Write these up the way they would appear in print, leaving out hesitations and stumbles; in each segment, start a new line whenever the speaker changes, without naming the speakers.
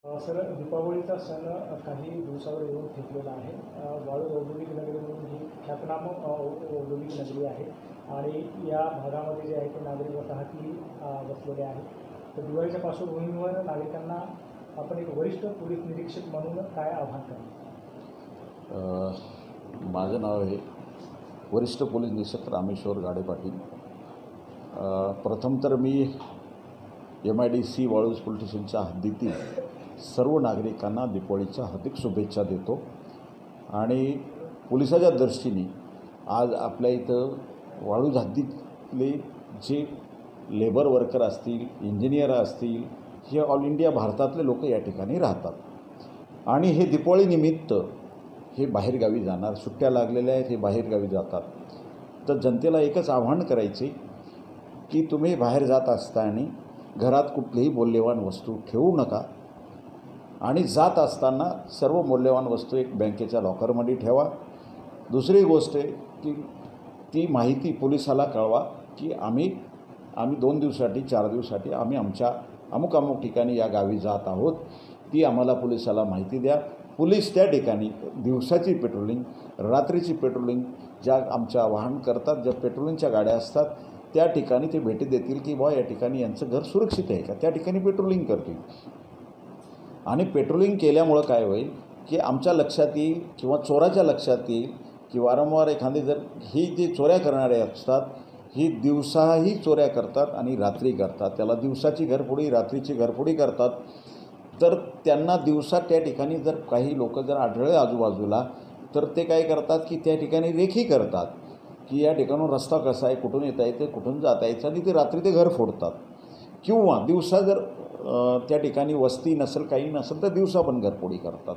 Sir, दीपावलीचा सण काही दिवसावर येऊन ठेपलेला आहे. वाळूज औद्योगिक नगरी म्हणून ही ख्यातनाम औद्योगिक नगरी आहे आणि या भागामध्ये जे आहे ते नागरिक वसाहती बसलेले आहेत. तर दिवाळीच्या पार्श्वभूमीवर नागरिकांना आपण एक वरिष्ठ पोलीस निरीक्षक म्हणून काय आव्हान कराल?
माझं नाव आहे वरिष्ठ पोलीस निरीक्षक रामेश्वर गाडे पाटील. प्रथम तर मी MIDC वाळूज पोलीस स्टेशनच्या हद्दीतील सर्व नागरिकांना दीपावलीच्या हार्दिक शुभेच्छा देतो. आणि पोलिसाच्या दृष्टीने आज आपल्या इथं वाळूज हद्दीतले जे लेबर वर्कर असतील, इंजिनियर असतील, हे ऑल इंडिया भारतातले लोक या ठिकाणी राहतात आणि हे दीपावलीनिमित्त हे बाहेरगावी जाणार, सुट्ट्या लागलेल्या आहेत, हे बाहेरगावी जातात. तर जनतेला एकच आव्हान करायचे की तुम्ही बाहेर जात असताना घरात कुठलीही मौल्यवान वस्तू ठेवू नका आणि जात असताना सर्व मौल्यवान वस्तू एक बँकेच्या लॉकरमध्ये ठेवा. दुसरी गोष्ट आहे की ती माहिती पोलिसाला कळवा की आम्ही 2 दिवसासाठी 4 दिवसासाठी आम्ही आमच्या अमुक ठिकाणी या गावी जात आहोत. ती आम्हाला पोलिसाला माहिती द्या. पोलीस त्या ठिकाणी दिवसाची पेट्रोलिंग, रात्रीची पेट्रोलिंग, ज्या आमच्या वाहन करतात, ज्या पेट्रोलिंगच्या गाड्या असतात त्या ठिकाणी ते भेटी देतील की बा या ठिकाणी यांचं घर सुरक्षित आहे का, त्या ठिकाणी पेट्रोलिंग करतील. आणि पेट्रोलिंग केल्यामुळं काय होईल की आमच्या लक्षात येईल किंवा चोराच्या लक्षात येईल की वारंवार एखादी जर ही जी चोऱ्या करणारे असतात ही दिवसाही चोऱ्या करतात आणि रात्री करतात. त्याला दिवसाची घरफोडी, रात्रीची घरफोडी करतात. तर त्यांना दिवसा त्या ठिकाणी जर काही लोक जर आढळले आजूबाजूला तर ते काय करतात की त्या ठिकाणी रेखी करतात की या ठिकाणून रस्ता कसा आहे, कुठून येता येते, कुठून जाता यायचं, आणि ते रात्री ते घर फोडतात. किंवा दिवसा जर त्या ठिकाणी वस्ती नसेल, काही नसेल, तर दिवसा पण घरफोडी करतात.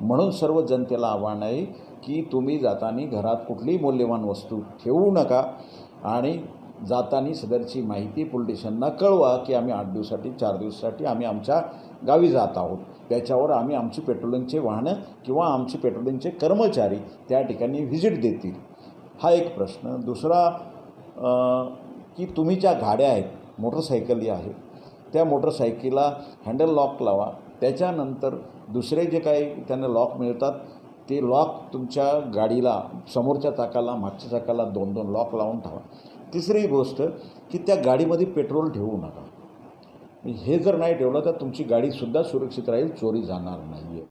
म्हणून सर्व जनतेला आव्हान आहे की तुम्ही जाताना घरात कुठलीही मौल्यवान वस्तू ठेवू नका आणि जाताना सदरची माहिती पोलीस स्टेशनला कळवा की आम्ही 8 दिवसासाठी 4 दिवसासाठी आम्ही आमच्या गावी जात आहोत. त्याच्यावर आम्ही आमची पेट्रोलिंगचे वाहनं किंवा आमचे पेट्रोलिंगचे कर्मचारी त्या ठिकाणी व्हिजिट देतील. हा एक प्रश्न. दुसरा की तुम्ही ज्या गाड्या आहेत, मोटरसायकली आहेत, त्या मोटरसायकलीला हँडल लॉक लावा. त्याच्यानंतर दुसरे जे काही त्यांना लॉक मिळतात ते लॉक तुमच्या गाडीला समोरच्या चाकाला, मागच्या चाकाला 2-2 लॉक लावून ठेवा. तिसरी गोष्ट की त्या गाडीमध्ये पेट्रोल ठेवू नका. हे जर नाही ठेवलं तर तुमची गाडीसुद्धा सुरक्षित राहील, चोरी जाणार नाही आहे.